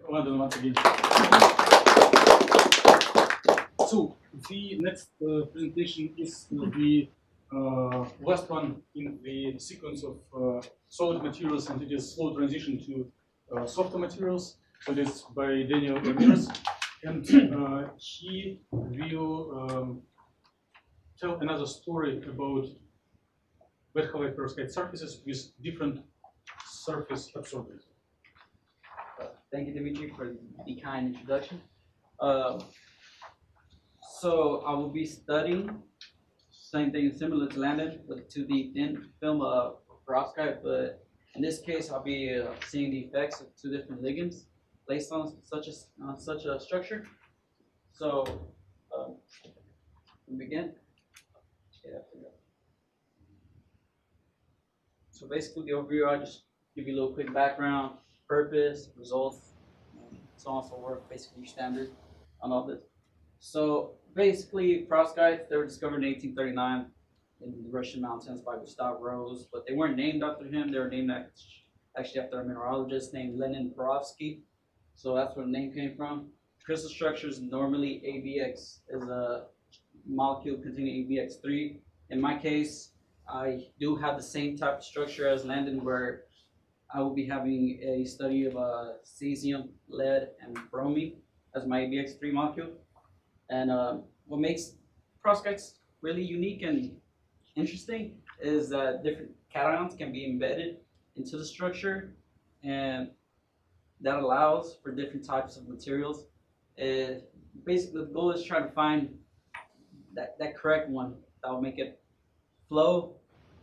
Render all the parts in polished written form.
London once again. So the next presentation is the last one in the sequence of solid materials, and it is slow transition to softer materials. So it is by Daniel Ramirez, and he will tell another story about wet halide perovskite surfaces with different surface absorbers. Thank you, Dimitri, for the kind introduction. So I will be studying same thing similar to Landon with 2D thin film perovskite, but in this case I'll be seeing the effects of two different ligands placed on such a structure. So we begin. So basically the overview, I'll just give you a little quick background, purpose, results, so on and so forth, basically standard on all this. So basically perovskites, they were discovered in 1839 in the Russian mountains by Gustav Rose, but they weren't named after him, they were named actually after a mineralogist named Lenin Perovsky. So that's where the name came from. Crystal structures, normally ABX is a molecule containing ABX3. In my case, I do have the same type of structure as Landon, where I will be having a study of cesium, lead, and bromine as my ABX3 molecule. And what makes perovskites really unique and interesting is that different cations can be embedded into the structure, and that allows for different types of materials. Basically, the goal is try to find that correct one that will make it flow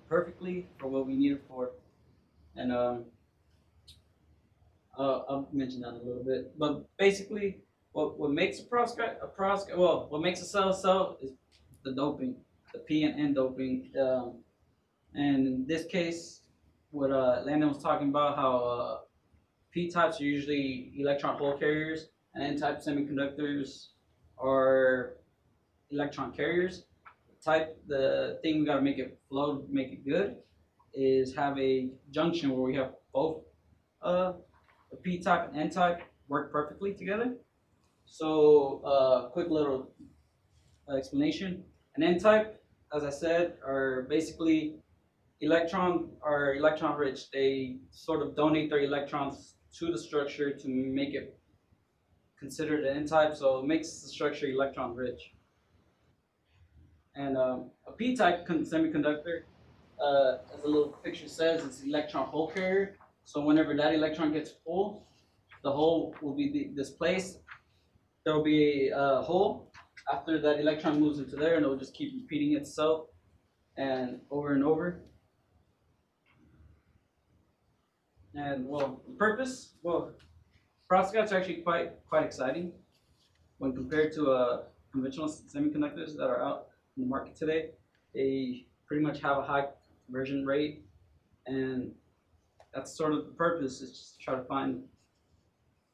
perfectly for what we need it for. And I'll mention that in a little bit. But basically, what makes a perovskite well, what makes a cell is the doping, the P and N doping. And in this case, what Landon was talking about, how P types are usually electron hole carriers, and N type semiconductors are electron carriers. The thing we gotta make it flow, make it good, is have a junction where we have both the P type and N type work perfectly together. So quick little explanation. An N type, as I said, are basically electron rich. They sort of donate their electrons to the structure to make it considered an N type, so it makes the structure electron rich. And a P type semiconductor, as the little picture says, it's electron hole carrier. So whenever that electron gets full, the hole will be displaced. There will be a hole after that electron moves into there, and it will just keep repeating itself and over. And well, the purpose, well, perovskites are actually quite exciting when compared to conventional semiconductors that are out in the market today. They pretty much have a high conversion rate, and that's sort of the purpose, is just to try to find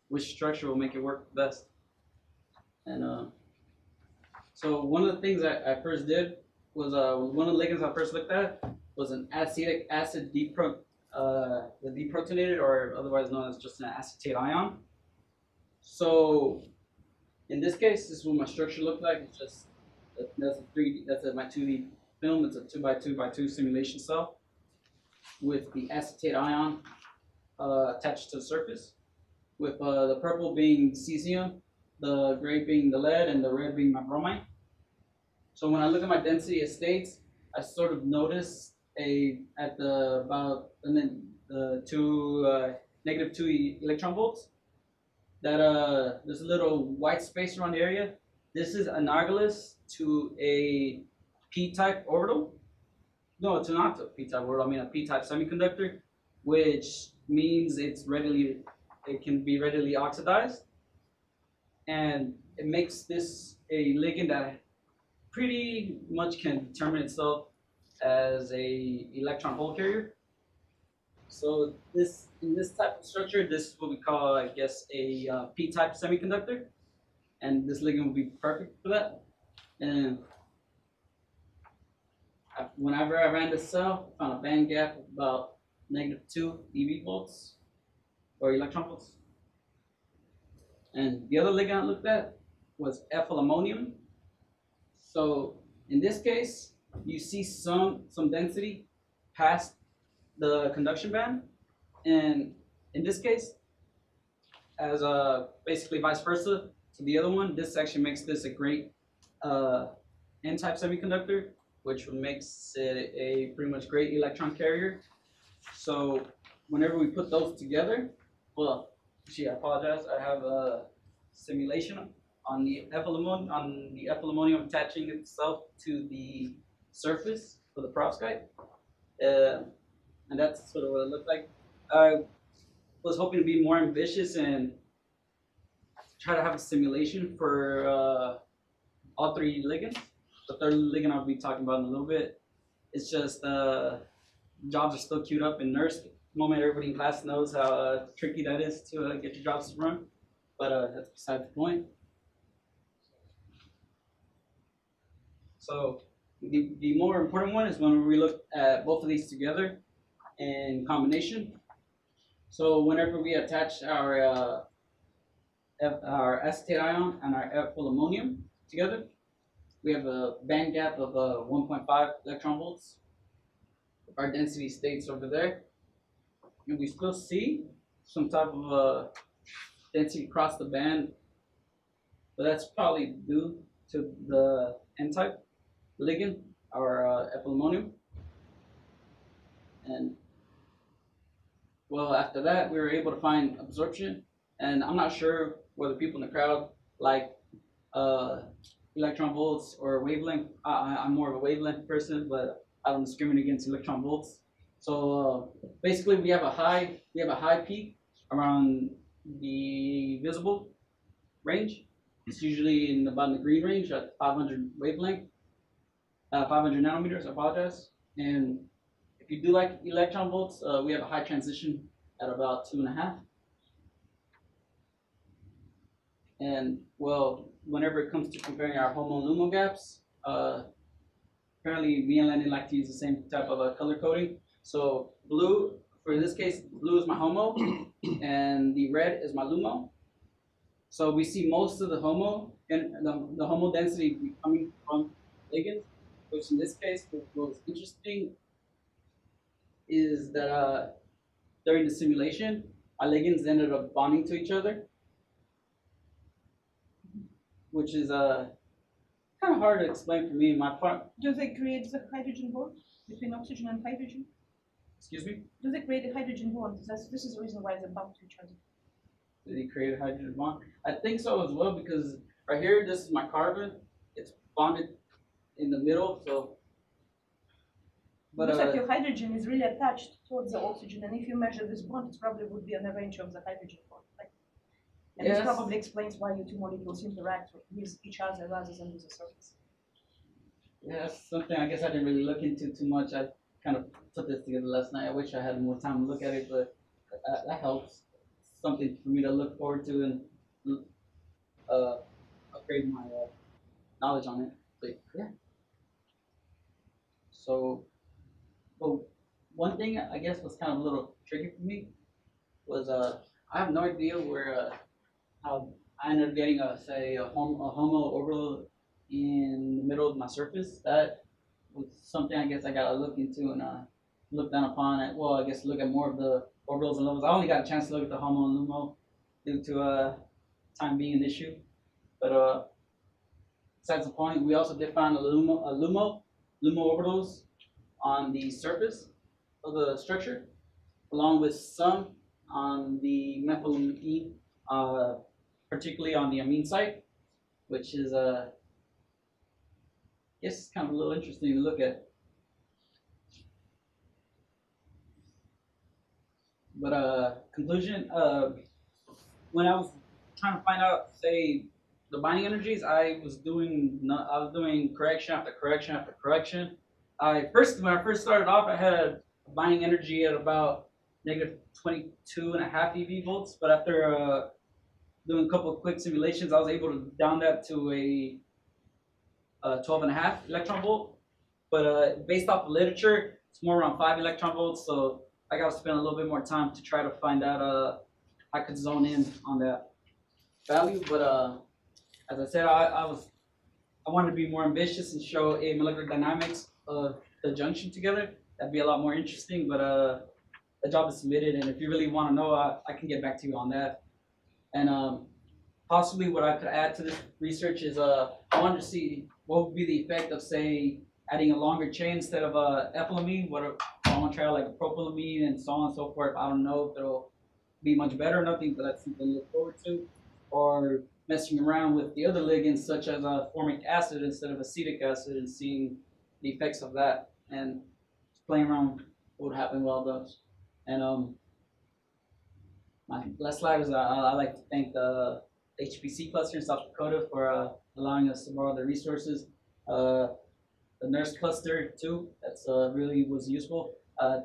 which structure will make it work best. And so one of the things I first did was one of the ligands I first looked at was an acetic acid deprotonated, or otherwise known as just an acetate ion. So in this case, this is what my structure looked like. It's just that's my 2D film. It's a 2x2x2 simulation cell with the acetate ion attached to the surface, with the purple being cesium, the gray being the lead, and the red being my bromine. So when I look at my density of states, I sort of notice at the about -2 electron volts that there's a little white space around the area. This is analogous to a p-type orbital. No, it's not a p-type orbital. I mean a p-type semiconductor, which means it can be readily oxidized, and it makes this a ligand that pretty much can determine itself as a electron hole carrier. So in this type of structure, this is what we call, I guess, a p-type semiconductor, and this ligand will be perfect for that. And whenever I ran this cell, I found a band gap of about -2 eV volts or electron volts. And the other ligand I looked at was ethyl ammonium. So in this case, you see some density past the conduction band, and in this case, as basically vice versa to the other one, this actually makes this a great N-type semiconductor, which makes it a pretty much great electron carrier. So whenever we put those together, well, actually, I apologize. I have a simulation on the ethyl ammonium attaching itself to the surface for the perovskite, and that's sort of what it looked like. I was hoping to be more ambitious and try to have a simulation for all three ligands. The third ligand I'll be talking about in a little bit. It's just jobs are still queued up in NERSC. The moment everybody in class knows how tricky that is to get your jobs to run, but that's beside the point. So the more important one is when we look at both of these together in combination. So whenever we attach our acetate ion and our ethyl ammonium together, we have a band gap of 1.5 electron volts. Our density states over there, and we still see some type of density across the band, but that's probably due to the N-type ligand, our ethyl ammonium. And well, after that, we were able to find absorption, and I'm not sure whether people in the crowd like electron volts or wavelength. I'm more of a wavelength person, but I don't discriminate against electron volts. So basically, we have a high peak around the visible range. It's usually in about the green range at 500 wavelength, 500 nanometers. I apologize. And if you do like electron volts, we have a high transition at about 2.5. And well, whenever it comes to comparing our HOMO and LUMO gaps, apparently me and Lenny like to use the same type of color coding. So blue, for this case, blue is my HOMO, and the red is my LUMO. So we see most of the HOMO and the HOMO density coming from ligands, which in this case, what was interesting is that during the simulation, our ligands ended up bonding to each other, which is kind of hard to explain for me in my part. Do they create the hydrogen bond between oxygen and hydrogen? Excuse me? Do they create a hydrogen bond? This is the reason why they bump to each other. Did he create a hydrogen bond? I think so as well, because right here, this is my carbon. It's bonded in the middle, so. But looks like your hydrogen is really attached towards the oxygen, and if you measure this bond, it probably would be on the range of the hydrogen bond. Right? And yes. This probably explains why your two molecules interact with each other rather than with the surface. Yeah, that's something I guess I didn't really look into too much. I kind of put this together last night. I wish I had more time to look at it, but that helps. Something for me to look forward to and upgrade my knowledge on it. But yeah. So, well, one thing I guess was kind of a little tricky for me was I have no idea where how I ended up getting a HOMO orbital in the middle of my surface. That was something I guess I gotta look into and look down upon it. Well, I guess look at more of the orbitals and levels. I only got a chance to look at the HOMO and LUMO due to time being an issue. But besides the point, we also did find a LUMO orbitals on the surface of the structure, along with some on the methylamine, particularly on the amine site, which is I guess kind of a little interesting to look at. But conclusion, when I was trying to find out, say, the binding energies, I was doing correction after correction after correction. When I first started off, I had a binding energy at about negative 22.5 eV volts, but after doing a couple of quick simulations, I was able to down that to a 12.5 electron volt. But based off the literature, it's more around 5 electron volts, so I got to spend a little bit more time to try to find out I could zone in on that. value, but as I said, I wanted to be more ambitious and show a molecular dynamics of the junction together. That'd be a lot more interesting, but the job is submitted, and if you really want to know, I can get back to you on that. And possibly what I could add to this research is I wanted to see what would be the effect of, say, adding a longer chain instead of ethylamine. I want to try like a propylamine and so on and so forth. I don't know if it'll be much better or nothing, but that's something to look forward to. Or messing around with the other ligands such as formic acid instead of acetic acid and seeing the effects of that and playing around what would happen with all those. And my last slide is I like to thank the HPC cluster in South Dakota for allowing us to borrow their resources. The NERSC cluster too, that's really was useful.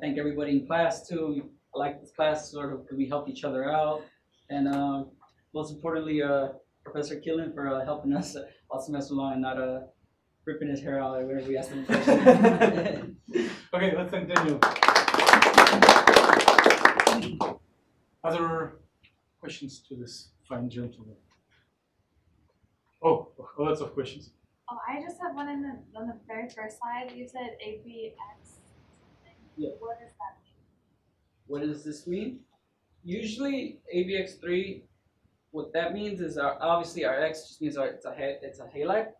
Thank everybody in class too. I like this class sort of because we helped each other out. And most importantly, Professor Killen for helping us all semester long and not ripping his hair out whenever we asked him a question. Okay, let's continue. Other questions to this fine gentleman? Oh, lots of questions. Oh, I just have one on the very first slide. You said ABX something. Yeah. What does that mean? What does this mean? Usually ABX3, what that means is obviously our X just means it's a halide.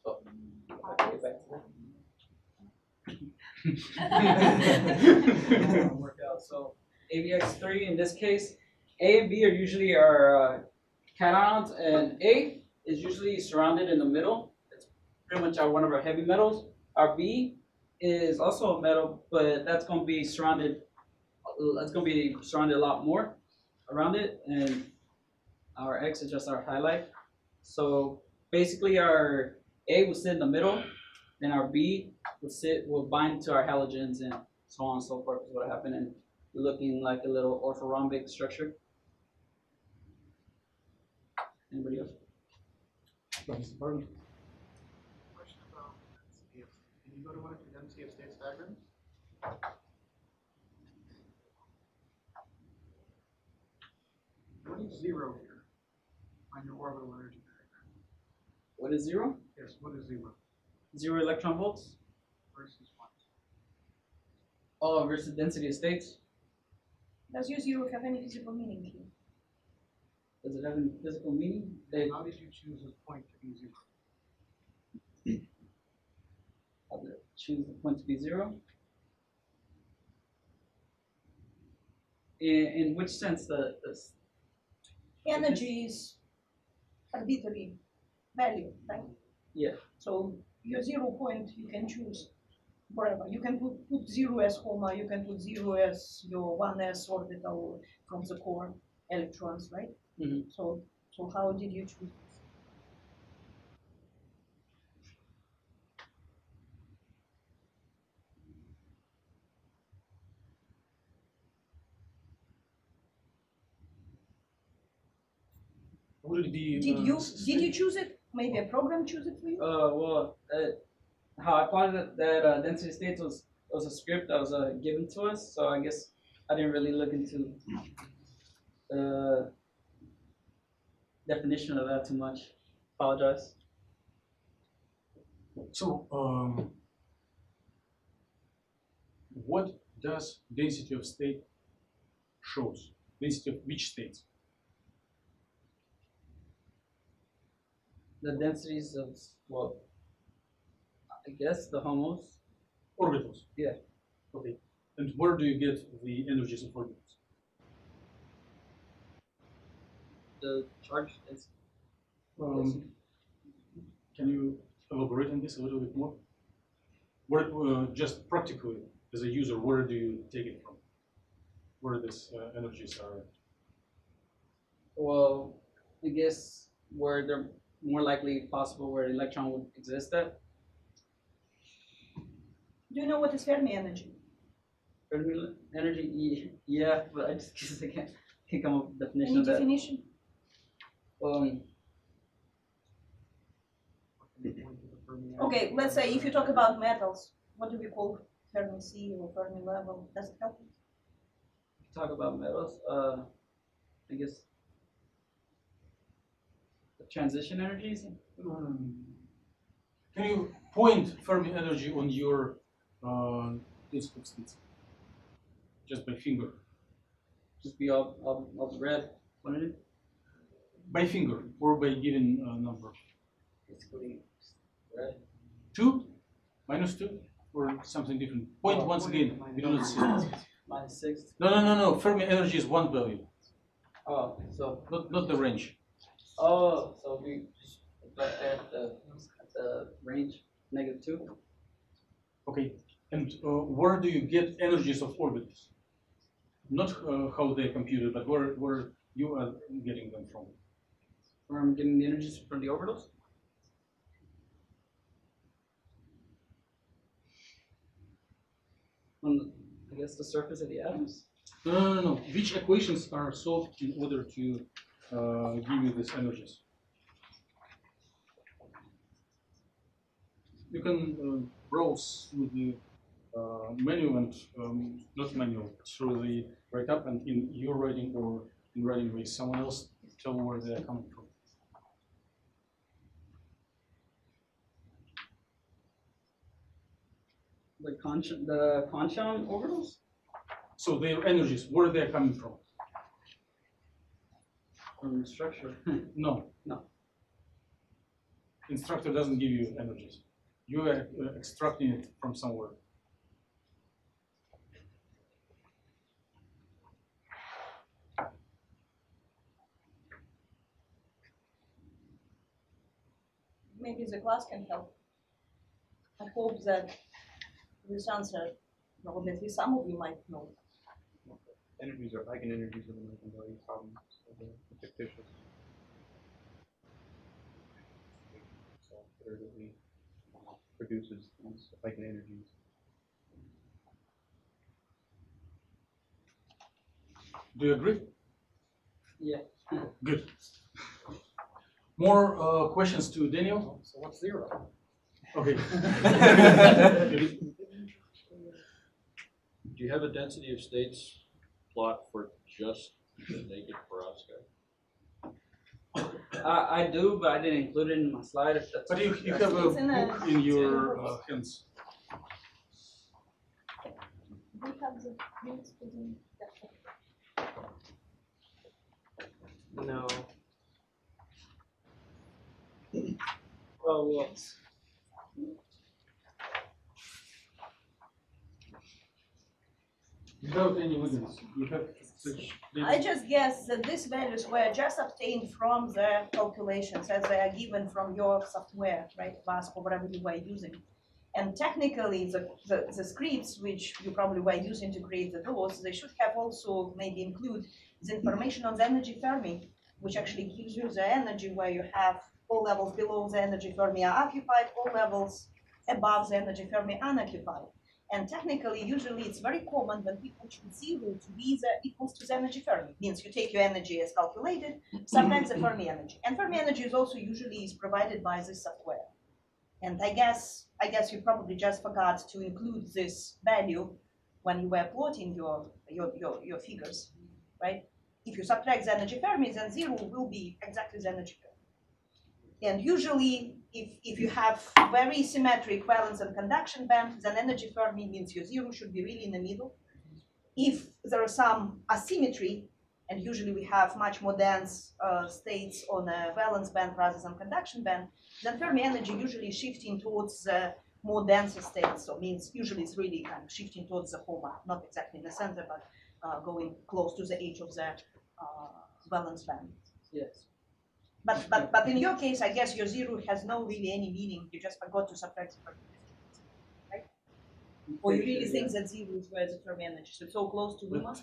So I'll get back to that. Work out. So ABX3 in this case, A and B are usually our cations, and A is usually surrounded in the middle. It's pretty much one of our heavy metals. Our B is also a metal, but that's going to be surrounded. That's going to be surrounded a lot more around it, and our X is just our halide. So basically, our A will sit in the middle, then our B will bind to our halogens, and so on and so forth is what happened, and looking like a little orthorhombic structure. Anybody else? Mr. Barton? Question about density of, can you go to one of your density of states diagrams? What is zero here on your orbital energy diagram? What is zero? Yes, what is zero 0 electron volts. versus what? Oh, versus density of states. Does your zero have any physical meaning here? Does it have any physical meaning? How did you choose a point to be zero? How did it choose the point to be zero? In which sense the Energy is arbitrary value, right? Yeah. So your 0 point you can choose wherever. You can put 0 as HOMA, you can put 0 as your 1s orbital from the core electrons, right? Mm-hmm. So how did you choose this? Would it be? Did you choose it? Maybe a program choose it for you? Well, how I plotted that density states was a script that was given to us, so I guess I didn't really look into the definition of that too much. Apologize. So, what does density of state shows? Density of which states? The densities of, well, I guess the homos. Orbitals. Yeah. Okay. And where do you get the energies of orbitals? The charge density. Can you elaborate on this a little bit more? Where, just practically, as a user, where do you take it from? Where these energies are? Well, I guess where they're more likely possible where electron would exist at. Do you know what is Fermi energy? Fermi energy, yeah, but I just guess I can't come up with a definition Any of that. definition? Okay, let's say if you talk about metals, what do we call Fermi C or Fermi level? Does it help? Talk about metals, I guess transition energies. Can you point Fermi energy on your telescope slits? Just by finger. Just be all red. What is it? By finger or by given number. Basically, red. 2? -2? Or something different? Point once again. We do not see it. -6. No. Fermi energy is one value. Oh, so. Not the range. Oh, so we just right there at the range, -2. Okay. And where do you get energies of orbitals? Not how they're computed, but where you are getting them from. Where I'm getting the energies from the orbitals? On, I guess, the surface of the atoms? No. Which equations are solved in order to give you these energies? You can browse through the manual and not manual, through the write-up and in your writing or in writing with someone else, tell where they are coming from. The Conchon orbitals? So their energies, where they are coming from? From the structure. No. Instructor doesn't give you energies. You are extracting it from somewhere. Maybe the class can help. I hope that this answer, probably at least some of you might know. Energies are eigenenergies of the eigenvalue problem, so they're fictitious. So iteratively produces these eigenenergies. Do you agree? Yeah. Good. More questions to Daniel? So what's 0? Okay. Do you have a density of states plot for just the naked perovskite? I do, but I didn't include it in my slide. If that's But you have a It's in a- book in your hands. We have the links within that. No. Oh, well. Without any evidence, you have such. I just guess that these values were just obtained from the calculations as they are given from your software, right, VASP or whatever you were using. And technically, the scripts which you probably were using to create the doors, they should have also maybe include the information on the energy Fermi, which actually gives you the energy where you have all levels below the energy Fermi are occupied, all levels above the energy Fermi unoccupied. And technically, usually it's very common when people choose 0 to be equals to the energy Fermi. Means you take your energy as calculated, subtract the Fermi energy. And Fermi energy is also usually provided by this software. And I guess you probably just forgot to include this value when you were plotting your figures, right? If you subtract the energy Fermi, then 0 will be exactly the energy Fermi. And usually, if you have very symmetric valence and conduction band, then energy Fermi means your 0 should be really in the middle. If there is some asymmetry, and usually we have much more dense states on a valence band rather than conduction band, then Fermi energy usually shifting towards the more denser states. So means usually it's really kind of shifting towards the HOMA, not exactly in the center, but going close to the edge of the valence band. Yes. But in your case, I guess your 0 has no really any meaning. You just forgot to subtract the Fermi energy, right? Or you really think that 0 is where the Fermi energy? So it's so close to Luma?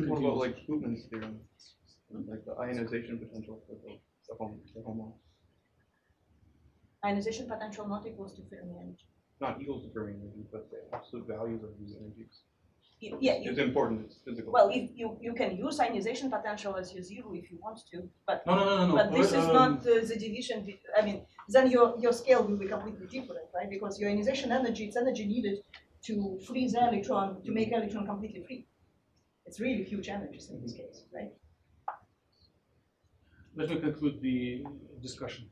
What about like Koopman's theorem, like the ionization potential for the HOMO? Ionization potential not equals to Fermi energy. Not equals to Fermi energy, but the absolute values of these energies. Yeah, It's important. It's physical. well, if you can use ionization potential as your 0 if you want to, but No. but this is not the division. I mean, then your scale will be completely different, right? Because your ionization energy, it's energy needed to free the electron, to make electron completely free. It's really huge energies in this case, right? let me conclude the discussion.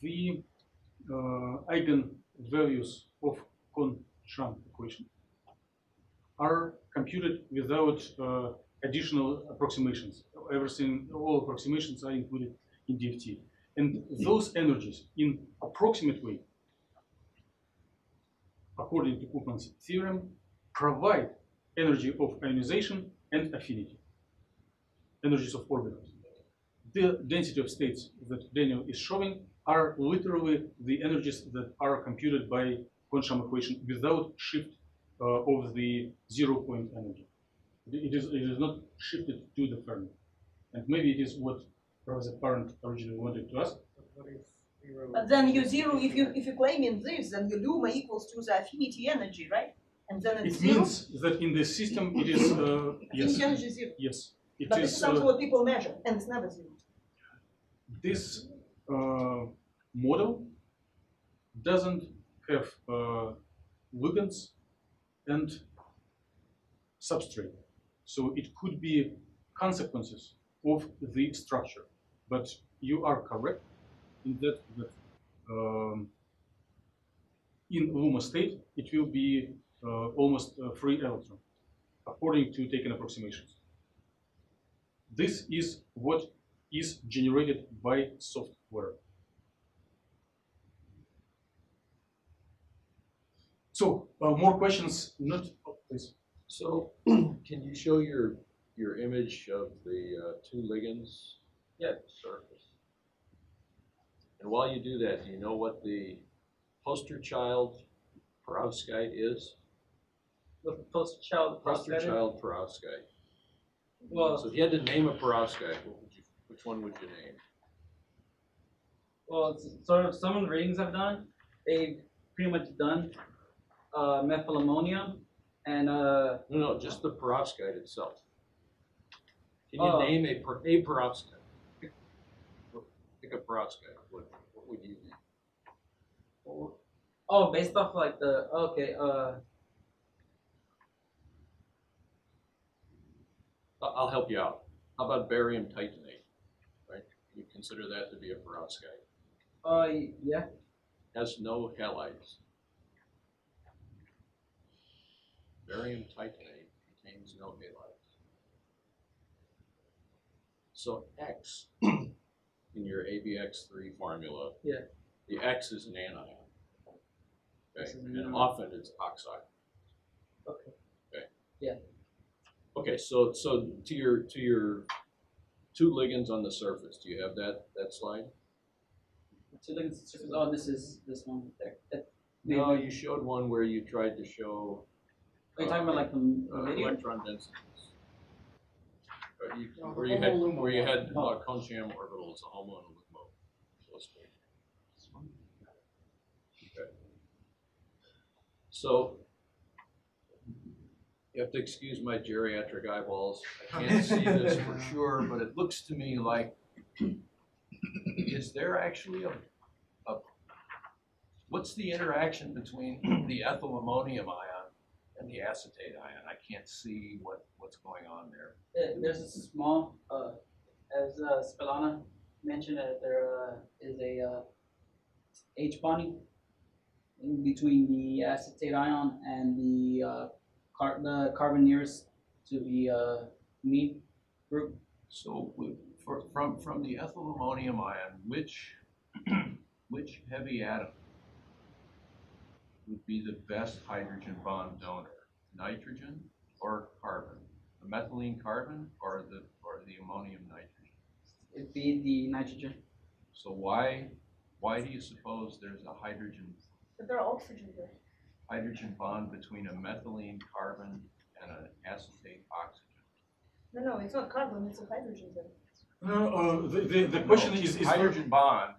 The eigenvalues of Kohn-Sham equation are computed without additional approximations. Everything, all approximations are included in DFT. And those energies, in approximate way, according to Koopman's theorem, provide energy of ionization and affinity, energies of orbitals. The density of states that Daniel is showing are literally the energies that are computed by Kohn-Sham equation without shift of the 0-point energy. It is not shifted to the Fermi. And maybe it is what Professor Parent originally wanted to ask. But then you zero, if you claim in this, then your luma equals to the affinity energy, right? And then it's It zero. means that in this system it is yes. Affinity energy is zero. Yes. It But is, this is something what people measure, and it's never zero. this model doesn't have ligands and substrate. So it could be consequences of the structure. But you are correct in that, in Luma state, it will be almost free electron, according to taken approximations. This is what is generated by software. So, more questions? Not, please. So, can you show your image of the two ligands? Yeah. Surface. And while you do that, do you know what the poster child Perovskite is? With the poster child Poster child Perovskite. Well, So if you had to name a Perovskite, which one would you name? well, it's sort of some of the readings I've done, they've pretty much done methyl ammonium and No, just the Perovskite itself. Can you name a Perovskite? Pick a Perovskite. What would you name? oh, based off like the okay, I'll help you out. How about barium titanate? Right? You consider that to be a Perovskite. yeah. Has no halides. Barium titanate contains no halides. So X in your ABX3 formula, Yeah. the X is an anion. Okay, This is an and anion. often it's oxide. Okay. Okay. Yeah. Okay, so to your two ligands on the surface, do you have that slide? So oh, this is this one there. No, you showed one where you tried to show Are you talking about like the video? electron densities. Where you had Kohn-Sham orbitals, a HOMO and a LUMO. Okay. So you have to excuse my geriatric eyeballs. I can't see this for sure, but it looks to me like, is there actually a what's the interaction between the ethyl ammonium ion and the acetate ion? I can't see what's going on there. There's a small, as Spilana mentioned, there is a H bonding in between the acetate ion and the carbon nearest to the amine group. So from the ethyl ammonium ion, which heavy atom would be the best hydrogen bond donor? Nitrogen or carbon? The methylene carbon or the ammonium nitrogen? It'd be the nitrogen. So why do you suppose there's a hydrogen But there are oxygen there. bond between a methylene carbon and an acetate oxygen? No, it's not carbon, it's a hydrogen there. The question is hydrogen bond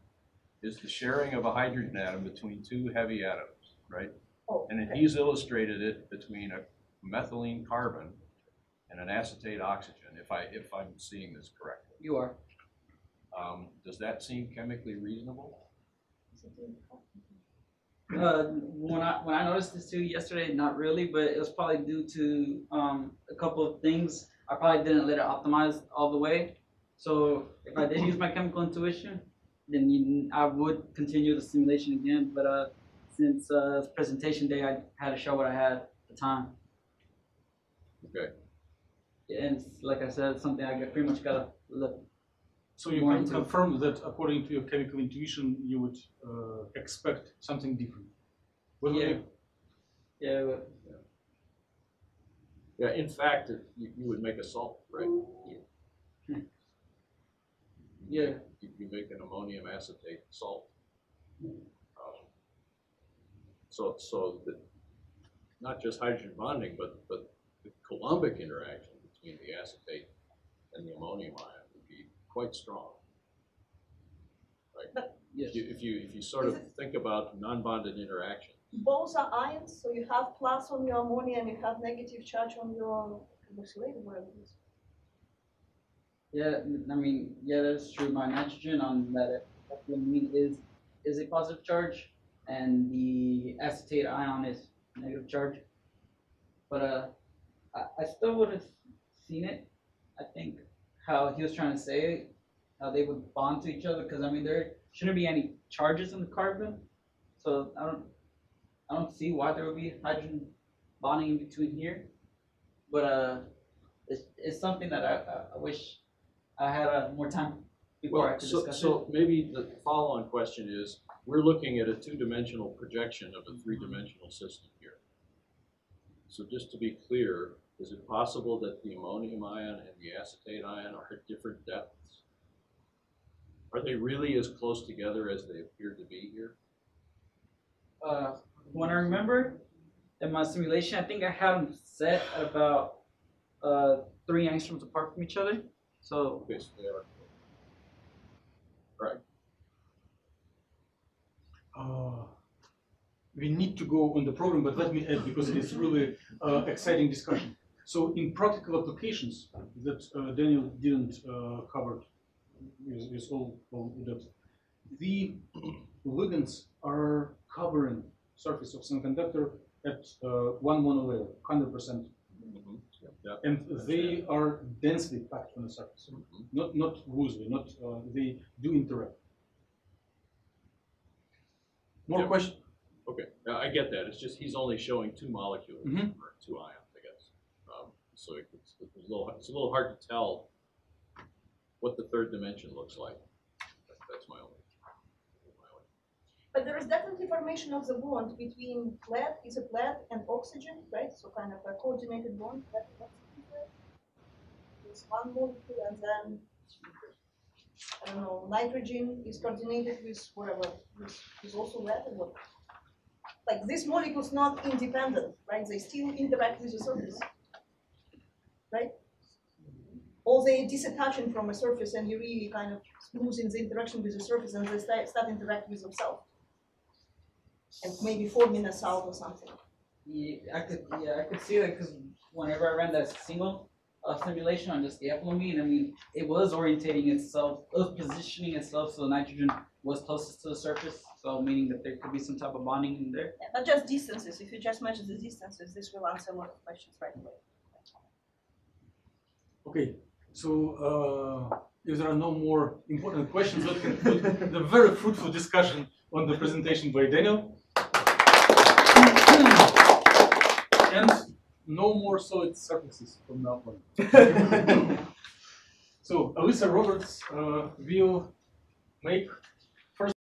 is the sharing of a hydrogen atom between two heavy atoms, right? Oh, And okay. he's illustrated it between a methylene carbon and an acetate oxygen, if I'm seeing this correctly. You are. Does that seem chemically reasonable? When I noticed this too yesterday, not really, but it was probably due to a couple of things. I probably didn't let it optimize all the way. So if I did use my chemical intuition, then I would continue the simulation again. But since it's presentation day, I had to show what I had at the time. Okay. And it's, like I said, it's something I pretty much gotta look. So you more can into. confirm that according to your chemical intuition, you would expect something different. What would Yeah. you- Yeah. But, Yeah, in fact, you would make a salt, right? yeah. You make an ammonium acetate salt. So that not just hydrogen bonding, but the Coulombic interaction between the acetate and the ammonium ion would be quite strong. Right? Yes. If you sort of think about non-bonded interaction. Both are ions, so you have plus on your ammonia and you have negative charge on your carboxylated, whatever it is. Yeah, I mean, yeah, that's true. My nitrogen on that ethylamine is a positive charge, and the acetate ion is negative charge. But I still would have seen it. I think how he was trying to say it, how they would bond to each other, because I mean there shouldn't be any charges in the carbon, so I don't see why there would be hydrogen bonding in between here. But it's something that I wish I had more time before I could discuss so maybe the follow-on question is, we're looking at a two-dimensional projection of a three-dimensional system here. So just to be clear, is it possible that the ammonium ion and the acetate ion are at different depths? Are they really as close together as they appear to be here? When I remember in my simulation, I think I had them set at about 3 angstroms apart from each other. So Okay, so they are. Right. We need to go on the program, but let me add, because it's really exciting discussion. So in practical applications that Daniel didn't cover with all depth, the ligands are covering surface of semiconductor at one monolayer, 100%. Yeah. And they are densely packed on the surface, not loosely, not they do interact. More questions? Okay, I get that. It's just he's only showing 2 molecules or 2 ions, I guess. So it's a little hard to tell what the third dimension looks like. That's my only. But there is definitely formation of the bond between lead, is a lead and oxygen, right? So kind of a coordinated bond. There's one molecule, and then I don't know, nitrogen is coordinated with whatever, is also lead and what. Like this molecule is not independent, right? They still interact with the surface, right? Or they disattaching from a surface and you really kind of smoothing the interaction with the surface and they start interacting with themselves. And maybe forming a salt or something. yeah, I could see that because whenever I ran that single simulation on just the ethylamine, I mean, it was orientating itself, it was positioning itself so the nitrogen was closest to the surface, so meaning that there could be some type of bonding in there. Yeah, but just distances. If you just measure the distances, this will answer a lot of questions right away. Okay, so if there are no more important questions, let's conclude the very fruitful discussion on the presentation by Daniel. And no more solid surfaces from now on. So Alyssa Roberts will make